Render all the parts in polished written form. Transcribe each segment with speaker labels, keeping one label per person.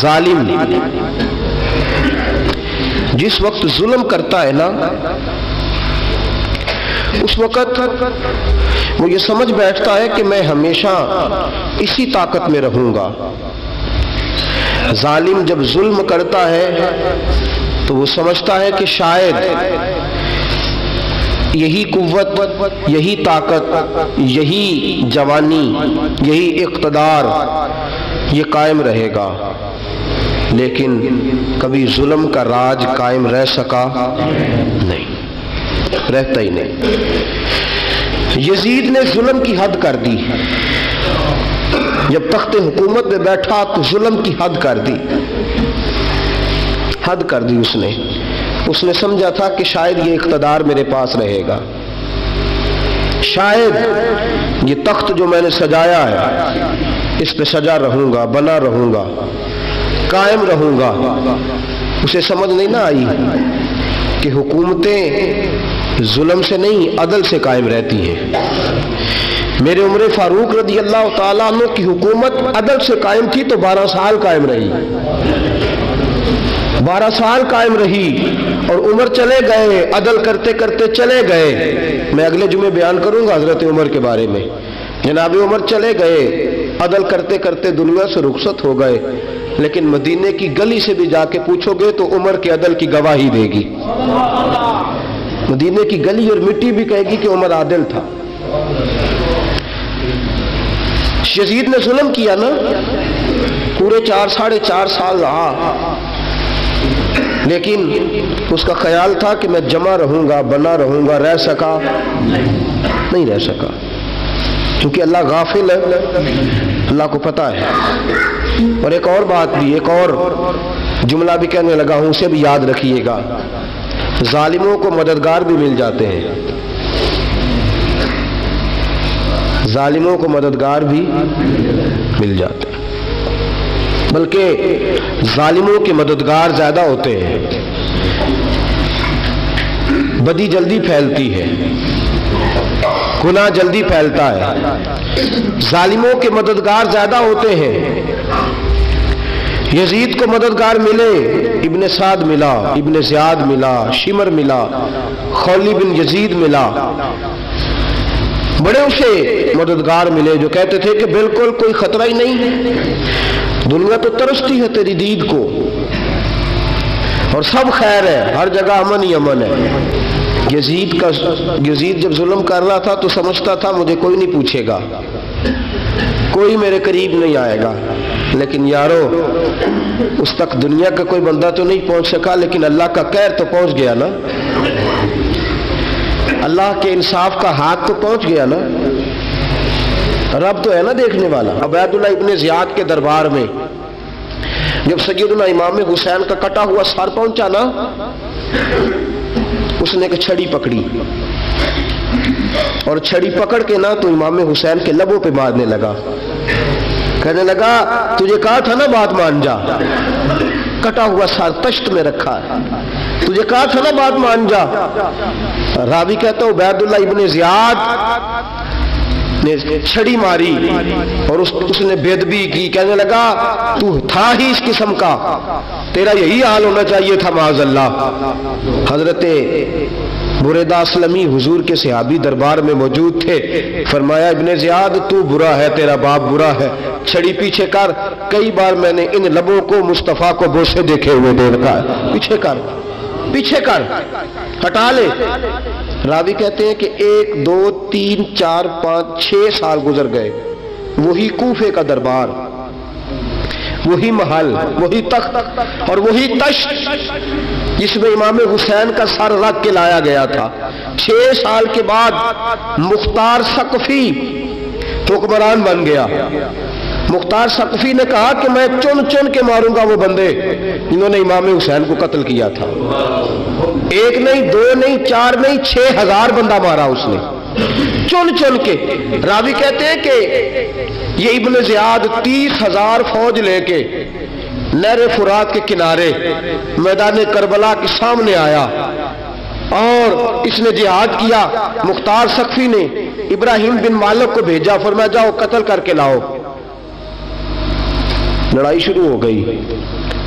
Speaker 1: ظالم جس وقت ظلم کرتا ہے نا، اس وقت وہ یہ سمجھ بیٹھتا ہے کہ میں ہمیشہ اسی طاقت میں رہوں گا۔ ظالم جب ظلم کرتا ہے تو وہ سمجھتا ہے کہ شاید یہی قوت، یہی طاقت، یہی جوانی، یہی اقتدار یہ قائم رہے گا، لیکن کبھی ظلم کا راج قائم رہ سکا نہیں، رہتا ہی نہیں۔ یزید نے ظلم کی حد کر دی، جب تخت حکومت میں بیٹھا تو ظلم کی حد کر دی، حد کر دی اس نے سمجھا تھا کہ شاید یہ اقتدار میرے پاس رہے گا، شاید یہ تخت جو میں نے سجایا ہے اس پہ سجا رہوں گا، بنا رہوں گا، قائم رہوں گا۔ اسے سمجھ نہیں نہ آئی کہ حکومتیں ظلم سے نہیں عدل سے قائم رہتی ہیں۔ میرے عمر فاروق رضی اللہ تعالیٰ عنہ کی حکومت عدل سے قائم تھی تو 12 سال قائم رہی، 12 سال قائم رہی، اور عمر چلے گئے، عدل کرتے کرتے چلے گئے۔ میں اگلے جمعے بیان کروں گا حضرت عمر کے بارے میں۔ جناب عمر چلے گئے، عدل کرتے کرتے دنیا سے رخصت ہو گئے، لیکن مدینے کی گلی سے بھی جا کے پوچھو گے تو عمر کے عدل کی گواہی دے گی۔ مدینے کی گلی اور مٹی بھی کہے گی کہ عمر عادل تھا۔ یزید نے ظلم کیا نا، پورے 4.5 سال رہا، لیکن اس کا خیال تھا کہ میں جمع رہوں گا، بنا رہوں گا، رہ سکا نہیں، رہ سکا، کیونکہ اللہ غافل ہے، اللہ کو پتہ ہے۔ اور ایک اور بات بھی، ایک اور جملہ بھی کہنے لگا ہوں، اسے بھی یاد رکھیے گا، ظالموں کو مددگار بھی مل جاتے ہیں، ظالموں کو مددگار بھی مل جاتے ہیں، بلکہ ظالموں کے مددگار زیادہ ہوتے ہیں۔ بدی جلدی پھیلتی ہے، گناہ جلدی پھیلتا ہے، ظالموں کے مددگار زیادہ ہوتے ہیں۔ یزید کو مددگار ملے، ابن سعد ملا، ابن زیاد ملا، شمر ملا، خولی بن یزید ملا، بڑے اسے مددگار ملے جو کہتے تھے کہ بالکل کوئی خطرہ ہی نہیں، دنیا تو ترستی ہے تیری دید کو، اور سب خیر ہے، ہر جگہ امن ہی امن ہے۔ یزید جب ظلم کر رہا تھا تو سمجھتا تھا مجھے کوئی نہیں پوچھے گا، کوئی میرے قریب نہیں آئے گا، لیکن یارو اس تک دنیا کا کوئی بندہ تو نہیں پہنچ سکا، لیکن اللہ کا قہر تو پہنچ گیا نا، اللہ کے انصاف کا ہاتھ تو پہنچ گیا نا، رب تو ہے نا دیکھنے والا۔ عبید اللہ ابن زیاد کے دربار میں جب سیدنا امام حسین کا کٹا ہوا سر پہنچا نا، اس نے ایک چھڑی پکڑی، اور چھڑی پکڑ کے نا تو امام حسین کے لبوں پہ مارنے لگا، کہنے لگا تجھے کہا تھا نا بات مان جا، کٹا ہوا سر تشت میں رکھا ہے، تجھے کہا تھا نا بات مان جا۔ راوی کہتا ہوں عبید اللہ ابن زیاد نے چھڑی ماری اور اس نے بے ادبی کی، کہنے لگا تو تھا ہی اس قسم کا، تیرا یہی حال ہونا چاہیے تھا معاذ اللہ۔ حضرت بریدہ اسلمی حضور کے صحابی دربار میں موجود تھے، فرمایا ابن زیاد تو برا ہے، تیرا باپ برا ہے، چھڑی پیچھے کر۔ کئی بار میں نے ان لبوں کو مصطفیٰ کو بوسے دیکھے ہوئے دیکھا ہے، پیچھے کر، پیچھے کر، ہٹا لے۔ راوی کہتے ہیں کہ 1 2 3 4 5 6 سال گزر گئے، وہی کوفے کا دربار، وہی محل، وہی تخت اور وہی تشت جس میں امام حسین کا سر رکھ کے لایا گیا تھا۔ 6 سال کے بعد مختار ثقفی حکمران بن گیا۔ مختار ثقفی نے کہا کہ میں چن چن کے ماروں گا وہ بندے جنہوں نے امام حسین کو قتل کیا تھا۔ 1 نہیں 2 نہیں 4 نہیں 6000 بندہ مارا اس نے، چن چن کے۔ راوی کہتے ہیں کہ یہ ابن زیاد 30,000 فوج لے کے نہر فرات کے کنارے میدان کربلا کے سامنے آیا اور اس نے جہاد کیا۔ مختار ثقفی نے ابراہیم بن مالک کو بھیجا، فرمایا جاؤ قتل کر کے لاؤ۔ لڑائی شروع ہو گئی،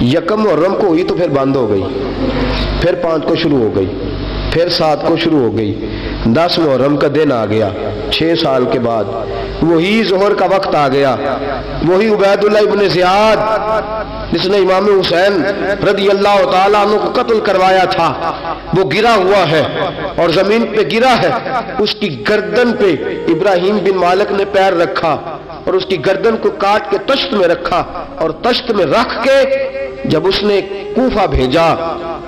Speaker 1: یکم محرم کو ہوئی تو پھر بند ہو گئی، پھر 5 کو شروع ہو گئی، پھر 7 کو شروع ہو گئی، 10 محرم کا دن آ گیا 6 سال کے بعد، وہی ظہر کا وقت آ گیا، وہی عبید اللہ ابن زیاد جس نے امام حسین رضی اللہ تعالیٰ عنہ کو قتل کروایا تھا، وہ گرا ہوا ہے اور زمین پہ گرا ہے، اس کی گردن پہ ابراہیم بن مالک نے پیر رکھا اور اس کی گردن کو کاٹ کے تشت میں رکھا، اور تشت میں رکھ کے جب اس نے کوفہ بھیجا،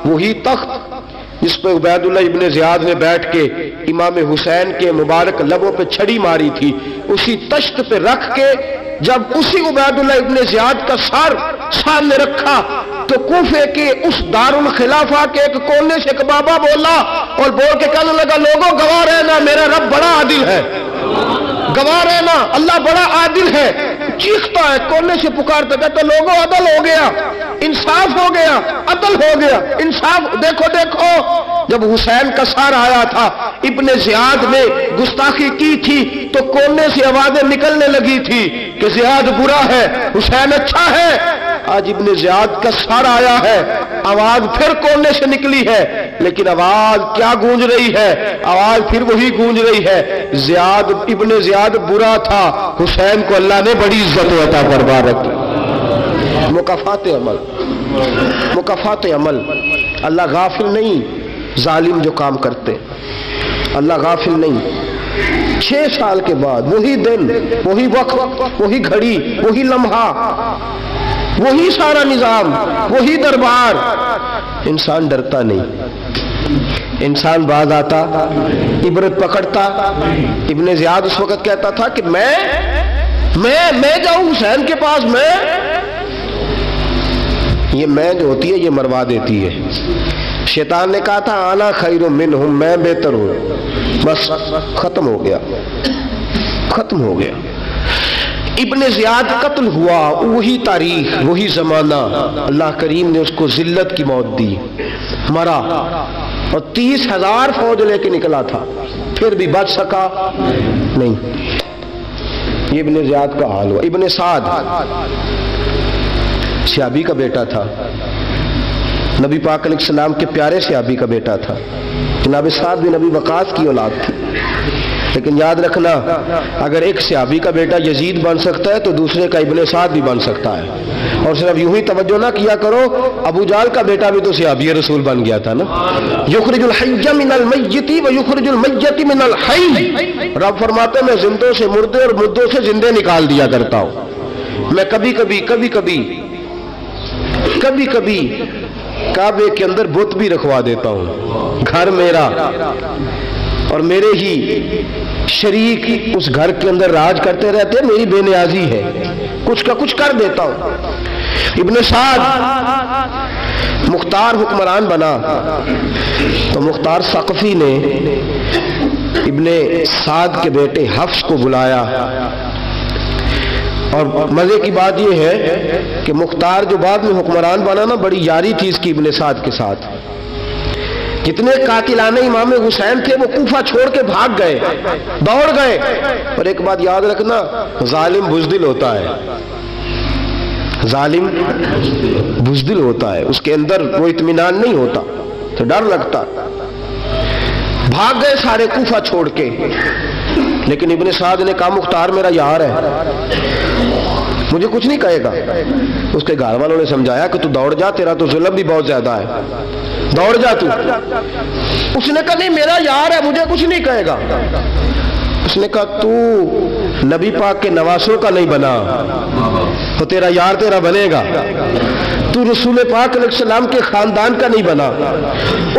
Speaker 1: وہی تخت جس پہ عبید اللہ ابن زیاد نے بیٹھ کے امام حسین کے مبارک لبوں پہ چھڑی ماری تھی، اسی تشت پہ رکھ کے جب اسی عبید اللہ ابن زیاد کا سر سامنے رکھا تو کوفے کے اس دارالخلافہ کے ایک کونے سے ایک بابا بولا اور بول کے کہنے لگا، لوگوں گواہ رہنا میرا رب بڑا عادل ہے، گواہ رہنا اللہ بڑا عادل ہے۔ چیختا ہے، کونے سے پکارتا، کہتا لوگوں عدل ہو گیا، انصاف ہو گیا، عدل ہو گیا، انصاف۔ دیکھو دیکھو، جب حسین کا سار آیا تھا، ابن زیاد نے گستاخی کی تھی تو کونے سے آوازیں نکلنے لگی تھی کہ زیاد برا ہے، حسین اچھا ہے۔ آج ابن زیاد کا سار آیا ہے، آواز پھر کونے سے نکلی ہے، لیکن آواز کیا گونج رہی ہے؟ آواز پھر وہی گونج رہی ہے، زیاد ابن زیاد برا تھا، حسین کو اللہ نے بڑی عزت عطا فرما رکھی۔ مکافات عمل، مکافات عمل، اللہ غافل نہیں ظالم جو کام کرتے، اللہ غافل نہیں۔ 6 سال کے بعد وہی دن، وہی وقت، وہی گھڑی، وہی لمحہ، وہی سارا نظام، وہی دربار، انسان ڈرتا نہیں، انسان باز آتا، عبرت پکڑتا۔ ابن زیاد اس وقت کہتا تھا کہ میں جاؤں حسین کے پاس، یہ میں جو ہوتی ہے یہ مروا دیتی ہے۔ شیطان نے کہا تھا آنا خیر منہم، میں بہتر ہوں، بس ختم ہو گیا، ختم ہو گیا۔ ابن زیاد قتل ہوا، وہی تاریخ، وہی زمانہ، اللہ کریم نے اس کو ذلت کی موت دی، مرا، اور 30,000 فوج لے کے نکلا تھا، پھر بھی بچ سکا نہیں۔ یہ ابن زیاد کا حال ہوا۔ ابن سعد صحابی کا بیٹا تھا، نبی پاک علیہ السلام کے پیارے صحابی کا بیٹا تھا، جناب سعد بن ابی وقاص کی اولاد تھی، لیکن یاد رکھنا اگر ایک صحابی کا بیٹا یزید بن سکتا ہے تو دوسرے کا ابن سعد بھی بن سکتا ہے۔ اور صرف یوں ہی توجہ نہ کیا کرو، ابو جہل کا بیٹا بھی تو صحابی رسول بن گیا تھا نا، یخرج الحی من المیت و یخرج المیت من الحی، رب فرماتے میں زندوں سے مردے اور مردوں سے زندے نکال دیا کرتا ہوں۔ میں کبھی کبھی کعبے کے اندر بت بھی رکھوا دیتا ہوں، گھر میرا اور میرے ہی شریک اس گھر کے اندر راج کرتے رہتے، میری بے نیازی ہے، کچھ کا کچھ کر دیتا ہوں۔ ابن سعد مختار حکمران بنا تو مختار ثقفی نے ابن سعد کے بیٹے حفص کو بلایا، اور مزے کی بات یہ ہے کہ مختار جو بعد میں حکمران بنا نا، بڑی یاری تھی اس کی ابن سعد کے ساتھ۔ جتنے قاتلان امام حسین تھے وہ کوفہ چھوڑ کے بھاگ گئے، دوڑ گئے۔ اور ایک بات یاد رکھنا، ظالم بزدل ہوتا ہے، ظالم بزدل ہوتا ہے، اس کے اندر وہ اطمینان نہیں ہوتا، تو ڈر لگتا۔ بھاگ گئے سارے کوفہ چھوڑ کے، لیکن ابن سعد نے کہا مختار میرا یار ہے، مجھے کچھ نہیں کہے گا۔ اس کے گھر والوں نے سمجھایا کہ تو دوڑ جا، تیرا تو ظلم بھی بہت زیادہ ہے، دوڑ جا تو۔ اس نے کہا نہیں میرا یار ہے، مجھے کچھ نہیں کہے گا۔ اس نے کہا تو نبی پاک کے نواسوں کا نہیں بنا تو تیرا یار تیرا بنے گا، تو رسول پاک علیہ السلام کے خاندان کا نہیں بنا،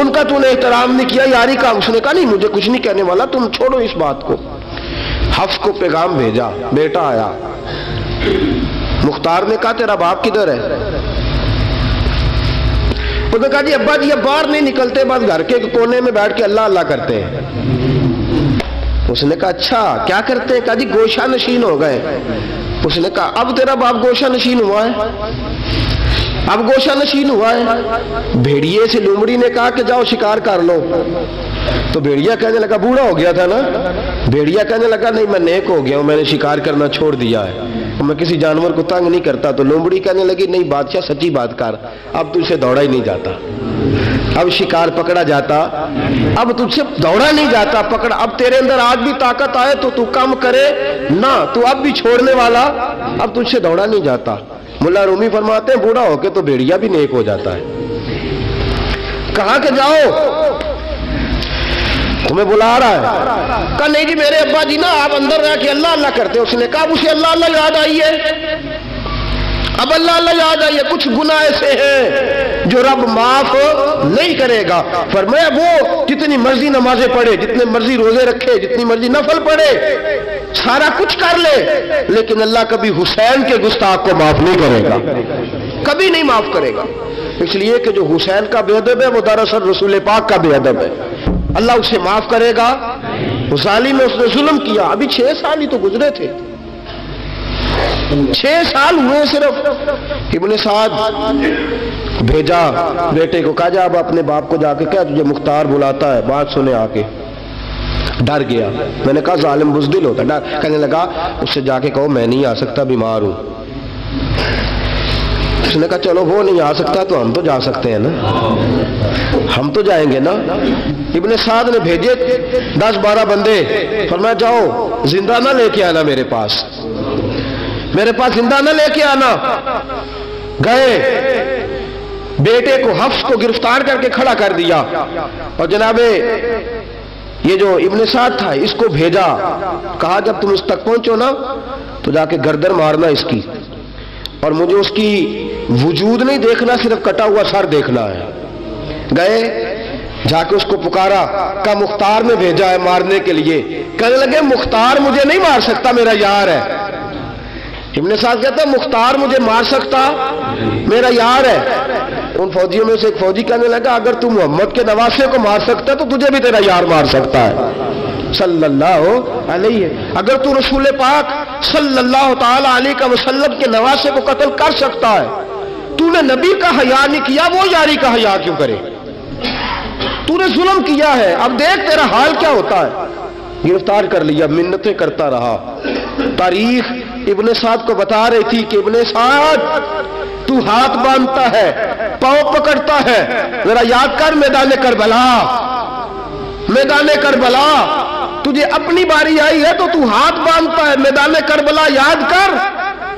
Speaker 1: ان کا تو نے احترام نہیں کیا، یاری کا۔ اس نے کہا نہیں مجھے کچھ نہیں کہنے والا، تم چھوڑو اس بات کو۔ حفص کو پیغام بھیجا، بیٹا آیا۔ مختار نے کہا تیرا باپ کدھر ہے؟ اس نے کہا جی ابا جی اب باہر نہیں نکلتے، بس گھر کے کونے میں بیٹھ کے اللہ اللہ کرتے ہیں۔ اس نے کہا اچھا کیا کرتے ہیں؟ کہا جی گوشہ نشین ہو گئے۔ اس نے کہا اب تیرا باپ گوشہ نشین ہوا ہے؟ اب گوشہ نشین ہوا ہے؟ بھیڑیے سے لومڑی نے کہا کہ جاؤ شکار کر لو، تو بھیڑیا کہنے لگا بوڑھا ہو گیا تھا نا، بھیڑیا کہنے لگا نہیں میں نیک ہو گیا ہوں، میں نے شکار کرنا چھوڑ دیا ہے۔ میں کسی جانور کو تنگ نہیں کرتا. تو لومڑی کہنے لگی نہیں بادشاہ سچی بات کر, اب تجھ سے دوڑا ہی نہیں جاتا, اب شکار پکڑا جاتا, اب تجھ سے دوڑا نہیں جاتا پکڑا, اب تیرے اندر آج بھی طاقت آئے تو کم کرے نہ, تو اب بھی چھوڑنے والا, اب تجھ سے دوڑا نہیں جاتا. ملا رومی فرماتے ہیں بوڑھا ہو کے تو بھیڑیا بھی نیک ہو جاتا ہے. کہاں کہ جاؤ, تمہیں بلا رہا ہے. کہا نہیں جی میرے ابا جی نا آپ اندر رہ کے اللہ اللہ کرتے. اس نے کہا اسے اللہ اللہ یاد آئی ہے, اب اللہ اللہ یاد آئی ہے, کچھ گناہ ایسے ہیں جو رب معاف نہیں کرے گا. فرمایا وہ جتنی مرضی نمازیں پڑھے, جتنے مرضی روزے رکھے, جتنی مرضی نفل پڑھے, سارا کچھ کر لے, لیکن اللہ کبھی حسین کے گستاخ کو معاف نہیں کرے گا, کبھی نہیں معاف کرے گا. اس لیے کہ جو حسین کا بے ادب ہے وہ دراصل رسول پاک کا بے ادب ہے. اللہ اسے معاف کرے گا. ظالم نے اس نے ظلم کیا. ابھی 6 سال ہی تو گزرے تھے, 6 سال ہوئے صرف. ابن سعد بھیجا بیٹے کو, کہا جا اب اپنے باپ کو جا کے کہا تجھے مختار بلاتا ہے, بات سنے آ کے. ڈر گیا. میں نے کہا ظالم بزدل ہوتا ہے. کہنے لگا اس سے جا کے کہو میں نہیں آ سکتا, بیمار ہوں. اس نے کہا چلو وہ نہیں آ سکتا تو ہم تو جا سکتے ہیں نا, ہم تو جائیں گے نا. ابن سعد نے بھیجے 10-12 بندے, فرمایا جاؤ زندہ نہ لے کے آنا میرے پاس, میرے پاس زندہ نہ لے کے آنا. گئے, بیٹے کو حفص کو گرفتار کر کے کھڑا کر دیا, اور جناب یہ جو ابن سعد تھا اس کو بھیجا, کہا جب تم اس تک پہنچو نا تو جا کے گردن مارنا اس کی, اور مجھے اس کی وجود نہیں دیکھنا, صرف کٹا ہوا سر دیکھنا ہے. گئے, جا کے اس کو پکارا, کہا مختار نے بھیجا ہے مارنے کے لیے. کہنے لگے مختار مجھے نہیں مار سکتا, میرا یار ہے. ابن سعد کہتا ہے مختار مجھے مار سکتا, میرا یار ہے. ان فوجیوں میں سے ایک فوجی کہنے لگا اگر تو محمد کے نواسے کو مار سکتا تو تجھے بھی تیرا یار مار سکتا ہے صلی اللہ علیہ. اگر تو رسول پاک صلی اللہ تعالی علیہ وسلم کے نواسے کو قتل کر سکتا ہے, تو نے نبی کا حیا نہیں کیا, وہ یاری کا حیا کیوں کرے؟ تو نے ظلم کیا ہے, اب دیکھ تیرا حال کیا ہوتا ہے. گرفتار کر لیا, منتیں کرتا رہا. تاریخ ابن سعد کو بتا رہی تھی کہ ابن سعد تو ہاتھ باندھتا ہے, پاؤں پکڑتا ہے, ذرا یاد کر میدان کربلا, میدان کربلا تجھے اپنی باری آئی ہے تو تو ہاتھ باندھتا ہے. میدان کربلا یاد کر,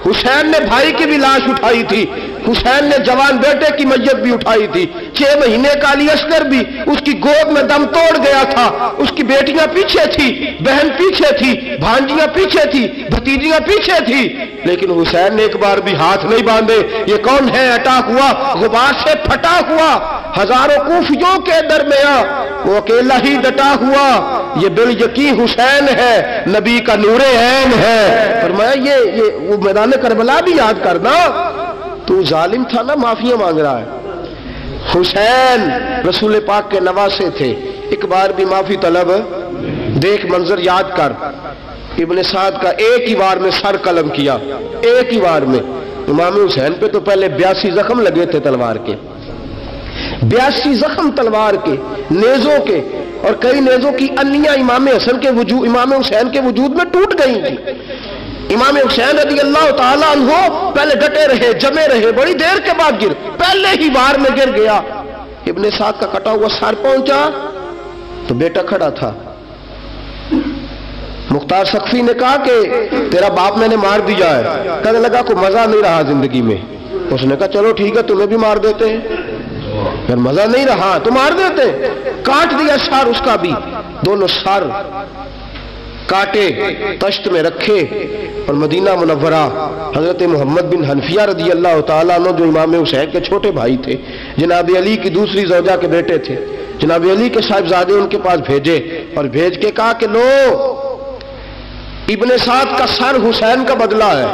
Speaker 1: حسین نے بھائی کی بھی لاش اٹھائی تھی, حسین نے جوان بیٹے کی میت بھی اٹھائی تھی. 6 مہینے کا علی اصغر بھی اس کی گود میں دم توڑ گیا تھا. اس کی بیٹیاں پیچھے تھی, بہن پیچھے تھی, بھانجیاں پیچھے تھی, بھتیجیاں پیچھے تھی, لیکن حسین نے ایک بار بھی ہاتھ نہیں باندھے. یہ کون ہے اٹا ہوا, غبار سے پھٹا ہوا, ہزاروں کوفیوں کے درمیان وہ اکیلا ہی ڈٹا ہوا. یہ بال یقین حسین ہے, نبی کا نور عین ہے. فرمایا یہ وہ میدان کربلا بھی یاد کرنا. تو ظالم تھا نا, معافیاں مانگ رہا ہے. حسین رسول پاک کے نواسے تھے, ایک بار بھی معافی طلب. دیکھ منظر یاد کر, ابن سعد کا ایک ہی بار میں سر قلم کیا, ایک ہی بار میں. امام حسین پہ تو پہلے 82 زخم لگے تھے تلوار کے, 82 زخم تلوار کے, نیزوں کے, اور کئی نیزوں کی انیاں امام حسین کے وجود میں ٹوٹ گئی تھی. امام حسین رضی اللہ تعالیٰ عنہ پہلے ڈٹے رہے, جمے رہے, بڑی دیر کے بعد گر, پہلے ہی بار میں گر گیا. ابن سعد کا کٹا ہوا سر پہنچا تو بیٹا کھڑا تھا. مختار سقفی نے کہا کہ تیرا باپ میں نے مار دیا ہے. کہنے لگا کوئی مزہ نہیں رہا زندگی میں. اس نے کہا چلو ٹھیک ہے تمہیں بھی مار دیتے ہیں. پھر مزہ نہیں رہا تو مار دیتے. کاٹ دیا سر اس کا بھی, دونوں سر کاٹے, تشت میں رکھے, اور مدینہ منورہ حضرت محمد بن حنفیہ رضی اللہ تعالیٰ عنہ جو امام حسین کے چھوٹے بھائی تھے, جناب علی کی دوسری زوجہ کے بیٹے تھے, جناب علی کے صاحبزادے ان کے پاس بھیجے, اور بھیج کے کہا کہ لو ابن سعد کا سر حسین کا بدلہ ہے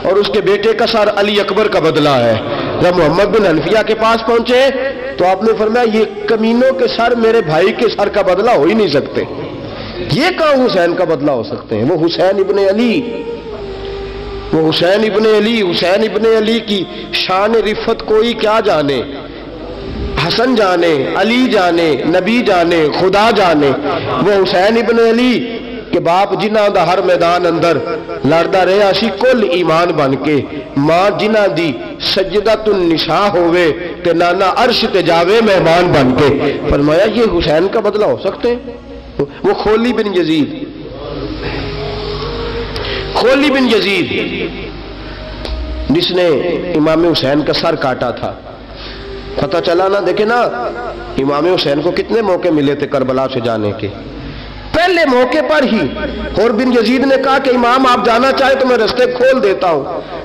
Speaker 1: اور اس کے بیٹے کا سر علی اکبر کا بدلہ ہے. جب محمد بن حنفیہ کے پاس پہنچے تو آپ نے فرمایا یہ کمینوں کے سر میرے بھائی کے سر کا بدلہ ہو ہی نہیں سکتے, یہ کہاں حسین کا بدلہ ہو سکتے ہیں. وہ حسین ابن علی, وہ حسین ابن علی, حسین ابن علی کی شان رفت کوئی کیا جانے, حسن جانے, علی جانے, نبی جانے, خدا جانے. وہ حسین ابن علی کہ باپ جنہ دا ہر میدان اندر لڑدا رہا سی کل ایمان بن کے، ماں جنہ دی سجدۃ النساء ہوئے تے نانا عرش تے جاوے مہمان بن کے۔ فرمایا یہ حسین کا بدلہ ہو سکتے ہیں؟ وہ خولی بن یزید، خولی بن یزید جس نے امام حسین کا سر کاٹا تھا، پتہ چلا نا، دیکھیں نا امام حسین کو کتنے موقع ملے تھے کربلا سے جانے کے، پہلے موقع پر ہی اور بن یزید نے کہا کہ امام آپ جانا چاہیں تو میں رستے کھول دیتا ہوں،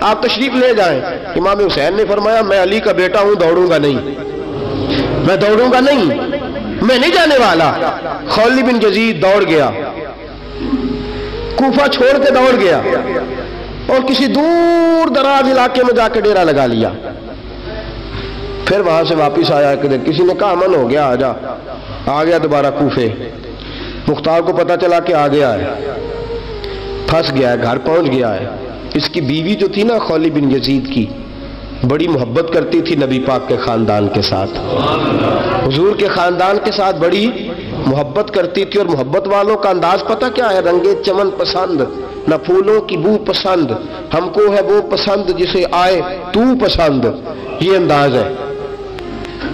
Speaker 1: آپ تشریف لے جائیں۔ امام حسین نے فرمایا میں علی کا بیٹا ہوں، دوڑوں گا نہیں، میں دوڑوں گا نہیں، میں نہیں جانے والا۔ خولی بن یزید دوڑ گیا، کوفہ چھوڑ کے دوڑ گیا اور کسی دور دراز علاقے میں جا کے ڈیرا لگا لیا۔ پھر وہاں سے واپس آیا کہ کسی نے کہا امن ہو گیا، آجا، آ گیا دوبارہ کوفے۔ مختار کو پتا چلا کہ آ گیا ہے، پھنس گیا ہے، گھر پہنچ گیا ہے۔ اس کی بیوی جو تھی نا خولی بن یزید کی، بڑی محبت کرتی تھی نبی پاک کے خاندان کے ساتھ، حضور کے خاندان کے ساتھ بڑی محبت کرتی تھی، اور محبت والوں کا انداز پتہ کیا ہے؟ رنگے چمن پسند، نہ پھولوں کی بو پسند، ہم کو ہے وہ پسند جسے آئے تو پسند، یہ انداز ہے۔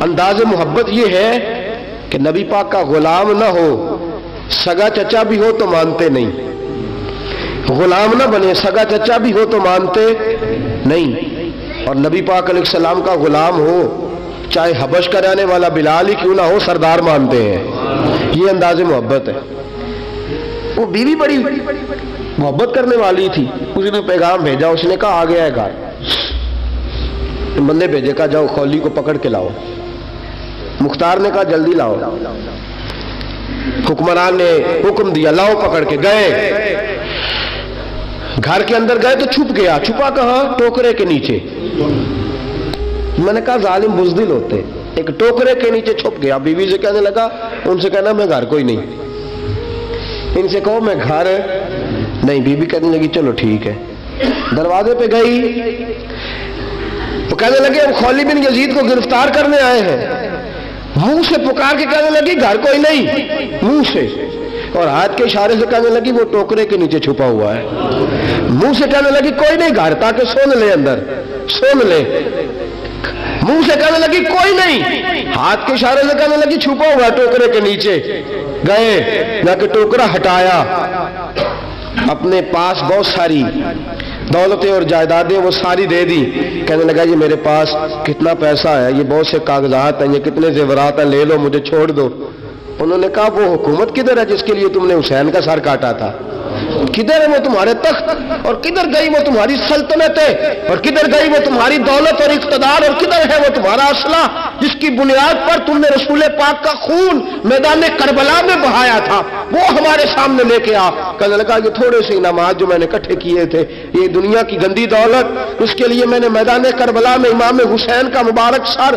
Speaker 1: انداز محبت یہ ہے کہ نبی پاک کا غلام نہ ہو، سگا چچا بھی ہو تو مانتے نہیں، غلام نہ بنے، سگا چچا بھی ہو تو مانتے نہیں، اور نبی پاک علیہ السلام کا غلام ہو، چاہے حبش کا رہنے والا بلال ہی کیوں نہ ہو، سردار مانتے ہیں۔ یہ انداز محبت ہے۔ وہ بیوی بڑی محبت کرنے والی تھی، اس نے پیغام بھیجا، اس نے کہا آ گیا ہے گھر، بندے بھیجے، کہا جاؤ خولی کو پکڑ کے لاؤ۔ مختار نے کہا جلدی لاؤ، حکمران نے حکم دیا لاؤ، پکڑ کے گئے، گھر کے اندر گئے تو چھپ گیا۔ چھپا کہاں؟ ٹوکرے کے نیچے۔ میں نے کہا ظالم بزدل ہوتے، ایک ٹوکرے کے نیچے چھپ گیا۔ بیوی سے کہنے لگا، ان سے کہنا میں گھر کوئی نہیں، ان سے کہو میں گھر نہیں۔ بیوی کہنے لگی چلو ٹھیک ہے۔ دروازے پہ گئی، وہ کہنے لگے ہم خولی بن یزید کو گرفتار کرنے آئے ہیں۔ منہ سے پکار کے کہنے لگی گھر کوئی نہیں، منہ سے، اور ہاتھ کے اشارے سے کہنے لگی وہ ٹوکرے کے نیچے چھپا ہوا ہے۔ منہ سے کہنے لگی کوئی نہیں گھر، تاکہ سن لے، اندر سن لے۔ منہ سے کہنے لگی کوئی نہیں، ہاتھ کے اشارے سے کہنے لگی چھپا ہوا ہے ٹوکرے کے نیچے۔ گئے، جا کے ٹوکرا ہٹایا، اپنے پاس بہت ساری دولتیں اور جائیدادیں وہ ساری دے دی۔ کہنے لگا یہ میرے پاس کتنا پیسہ ہے، یہ بہت سے کاغذات ہیں، یہ کتنے زیورات ہیں، لے لو، مجھے چھوڑ دو۔ انہوں نے کہا وہ حکومت کدھر ہے جس کے لیے تم نے حسین کا سر کاٹا تھا؟ کدھر ہے وہ تمہارے تخت، اور کدھر گئی وہ تمہاری سلطنتیں، اور کدھر گئی وہ تمہاری دولت اور اقتدار، اور کدھر ہے وہ تمہارا اسلحہ جس کی بنیاد پر تم نے رسول پاک کا خون میدان کربلا میں بہایا تھا، وہ ہمارے سامنے لے کے آ۔ کہنے لگا یہ تھوڑے سے انعامات جو میں نے اکٹھے کیے تھے، یہ دنیا کی گندی دولت، اس کے لیے میں نے میدان کربلا میں امام حسین کا مبارک سر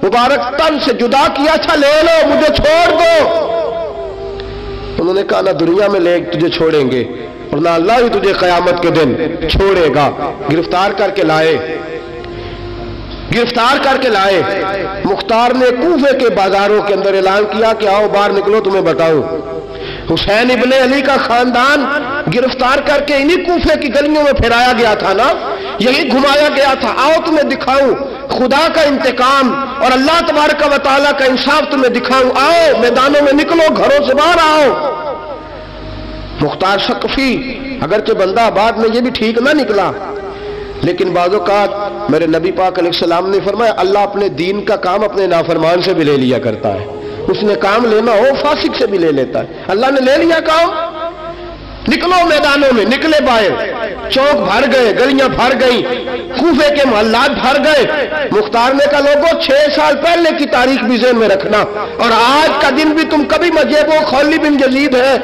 Speaker 1: مبارک تن سے جدا کیا تھا، لے لو، مجھے چھوڑ دو۔ انہوں نے کہا نہ دنیا میں لے تجھے چھوڑیں گے، اور نہ اللہ ہی تجھے قیامت کے دن چھوڑے گا۔ گرفتار کر کے لائے، گرفتار کر کے لائے۔ مختار نے کوفے کے بازاروں کے اندر اعلان کیا کہ آؤ باہر نکلو، تمہیں بتاؤں حسین ابن علی کا خاندان گرفتار کر کے انہی کوفے کی گلیوں میں پھرایا گیا تھا نا، یہی گھمایا گیا تھا، آؤ تمہیں دکھاؤں خدا کا انتقام اور اللہ تبارک و تعالیٰ کا انصاف تمہیں دکھاؤں، آؤ میدانوں میں نکلو، گھروں سے باہر آؤ۔ مختار ثقفی اگرچہ بندہ آباد میں یہ بھی ٹھیک نہ نکلا، لیکن بعض اوقات میرے نبی پاک علیہ السلام نے فرمایا اللہ اپنے دین کا کام اپنے نافرمان سے بھی لے لیا کرتا ہے، اس نے کام لینا ہو فاسق سے بھی لے لیتا ہے۔ اللہ نے لے لیا کام، نکلو میدانوں میں، نکلے باہر، چوک بھر گئے، گلیاں بھر گئیں، کوفے کے محلات بھر گئے۔ مختار نے کہا لوگوں 6 سال پہلے کی تاریخ بھی ذہن میں رکھنا، اور آج کا دن بھی تم کبھی مجیب و خولی بن یزید ہے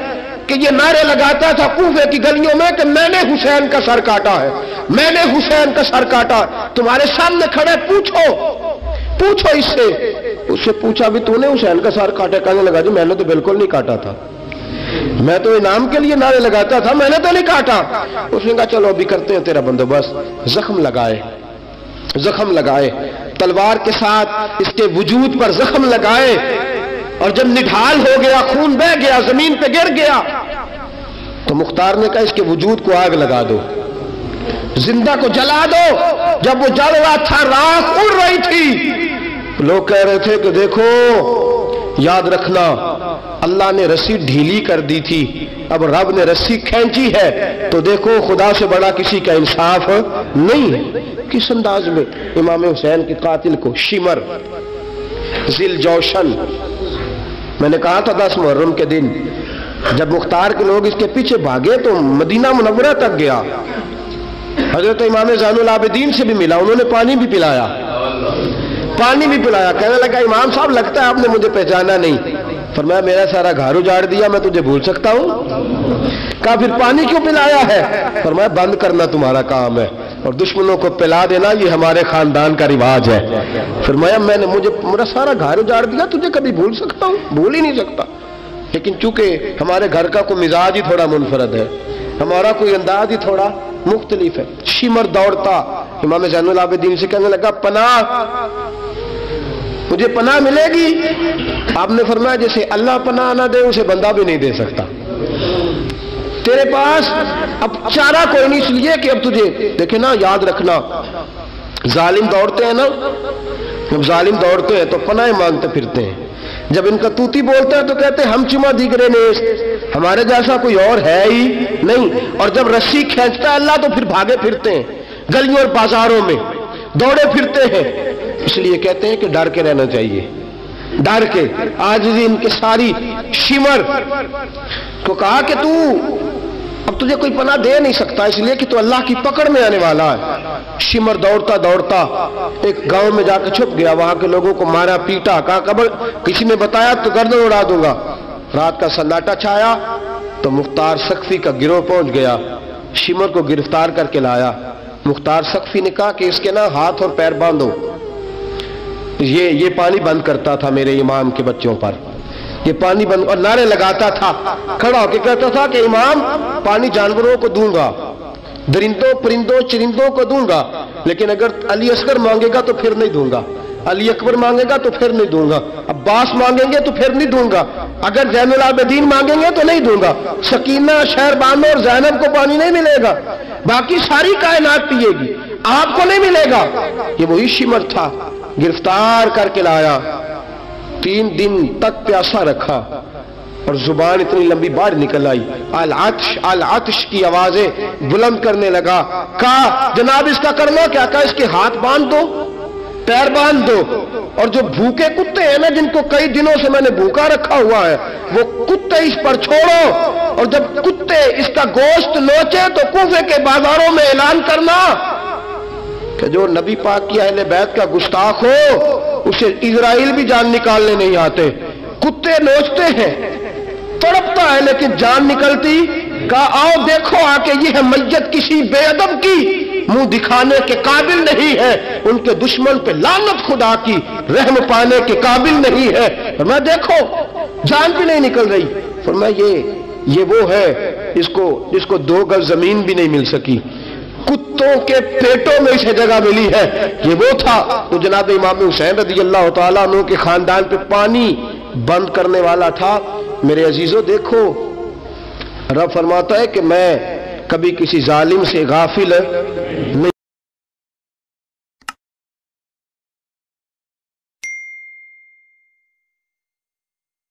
Speaker 1: کہ یہ نعرے لگاتا تھا کوفے کی گلیوں میں کہ میں نے حسین کا سر کاٹا ہے، میں نے حسین کا سر کاٹا۔ تمہارے سامنے کھڑے، پوچھو اس سے پوچھا بھی تو نے حسین کا سر کاٹا؟ کہنے لگا جی میں نے تو بالکل نہیں کاٹا تھا، میں تو انعام کے لیے نعرے لگاتا تھا، میں نے تو نہیں کاٹا۔ اس نے کہا چلو ابھی کرتے ہیں تیرا بندوبست۔ زخم لگائے تلوار کے ساتھ، اس کے وجود پر زخم لگائے، اور جب نڈھال ہو گیا، خون بہہ گیا، زمین پہ گر گیا، تو مختار نے کہا اس کے وجود کو آگ لگا دو، زندہ کو جلا دو۔ جب وہ جل رہا تھا راکھ اڑ رہی تھی، لوگ کہہ رہے تھے کہ دیکھو یاد رکھنا اللہ نے رسی ڈھیلی کر دی تھی، اب رب نے رسی کھینچی ہے، تو دیکھو خدا سے بڑا کسی کا انصاف نہیں ہے۔ کس انداز میں امام حسین کے قاتل کو شمر ذیل جوشن، میں نے کہا تھا 10 محرم کے دن جب مختار کے لوگ اس کے پیچھے بھاگے تو مدینہ منورہ تک گیا، حضرت امام زین العابدین سے بھی ملا، انہوں نے پانی بھی پلایا، کہنے لگا امام صاحب لگتا ہے آپ نے مجھے پہچانا نہیں۔ فرمایا میرا سارا گھر اجاڑ دیا، میں تجھے بھول سکتا ہوں؟ کہا پھر پانی کیوں پلایا ہے؟ فرمایا بند کرنا تمہارا کام ہے اور دشمنوں کو پلا دینا یہ ہمارے خاندان کا رواج ہے۔ فرمایا مجھے میرا سارا گھر اجاڑ دیا، تجھے کبھی بھول سکتا ہوں؟ بھول ہی نہیں سکتا، لیکن چونکہ ہمارے گھر کا کوئی مزاج ہی تھوڑا منفرد ہے، ہمارا کوئی انداز ہی تھوڑا مختلف ہے۔ شمر دوڑتا امام زین العابدین سے کہنے لگا پناہ، مجھے پناہ ملے گی؟ آپ نے فرمایا جیسے اللہ پناہ نہ دے اسے بندہ بھی نہیں دے سکتا، تیرے پاس اب چارہ کوئی نہیں، اس لیے کہ اب تجھے دیکھے نا، یاد رکھنا ظالم دوڑتے ہیں نا، جب ظالم دوڑتے ہیں تو پناہ مانگتے پھرتے ہیں، جب ان کا توتی بولتا ہے تو کہتے ہیں ہم چما دیگرے نیست، ہمارے جیسا کوئی اور ہے ہی نہیں، اور جب رسی کھینچتا ہے اللہ تو پھر بھاگے پھرتے ہیں گلیوں اور بازاروں میں، دوڑے پھرتے ہیں۔ اس لیے کہتے ہیں کہ ڈر کے رہنا چاہیے، ڈر کے۔ آج ان کے ساری شمر کو کہا کہ تو اب تجھے کوئی پناہ دے نہیں سکتا، اس لیے کہ تو اللہ کی پکڑ میں آنے والا ہے۔ شمر دوڑتا دوڑتا ایک گاؤں میں جا کے چھپ گیا، وہاں کے لوگوں کو مارا پیٹا، کہا قبر کسی نے بتایا تو گردن اڑا دوں گا۔ رات کا سناٹا چھایا تو مختار سقفی کا گروہ پہنچ گیا، شمر کو گرفتار کر کے لایا۔ مختار سقفی نے کہا کہ اس کے نا ہاتھ اور پیر باندھو، یہ پانی بند کرتا تھا میرے امام کے بچوں پر، یہ پانی بند، اور نعرے لگاتا تھا، کھڑا ہو کے کہتا تھا کہ امام پانی جانوروں کو دوں گا، درندوں پرندوں چرندوں کو دوں گا، لیکن اگر علی اصغر مانگے گا تو پھر نہیں دوں گا، علی اکبر مانگے گا تو پھر نہیں دوں گا، عباس مانگیں گے تو پھر نہیں دوں گا، اگر زین العابدین مانگیں گے تو نہیں دوں گا، سکینہ شہربانو اور زینب کو پانی نہیں ملے گا، باقی ساری کائنات پیے گی، آپ کو نہیں ملے گا۔ یہ وہی شمر تھا، گرفتار کر کے لایا، 3 دن تک پیاسا رکھا اور زبان اتنی لمبی باہر نکل آئی، العطش العطش کی آوازیں بلند کرنے لگا۔ کہا جناب اس کا کرنا کیا؟ کہا اس کے ہاتھ باندھ دو، پیر باندھ دو، اور جو بھوکے کتے ہیں نا جن کو کئی دنوں سے میں نے بھوکا رکھا ہوا ہے، وہ کتے اس پر چھوڑو، اور جب کتے اس کا گوشت نوچے تو کوفے کے بازاروں میں اعلان کرنا کہ جو نبی پاک کی اہل بیت کا گستاخ ہو اسے اسرائیل بھی جان نکالنے نہیں آتے۔ کتے نوچتے ہیں، تڑپتا ہے لیکن جان نکلتی۔ کہا آؤ دیکھو آ کے یہ ہے میت کسی بے ادب کی، منہ دکھانے کے قابل نہیں ہے، ان کے دشمن پہ لعنت خدا کی، رحم پانے کے قابل نہیں ہے۔ فرمایا دیکھو جان بھی نہیں نکل رہی۔ فرمایا یہ وہ ہے جس کو 2 گز زمین بھی نہیں مل سکی، کتوں کے پیٹوں میں اسے جگہ ملی ہے، یہ وہ تھا۔ تو جناب امام حسین رضی اللہ تعالیٰ عنہ کے خاندان پہ پانی بند کرنے والا تھا۔ میرے عزیزو دیکھو رب فرماتا ہے کہ میں کبھی کسی ظالم سے غافل نہیں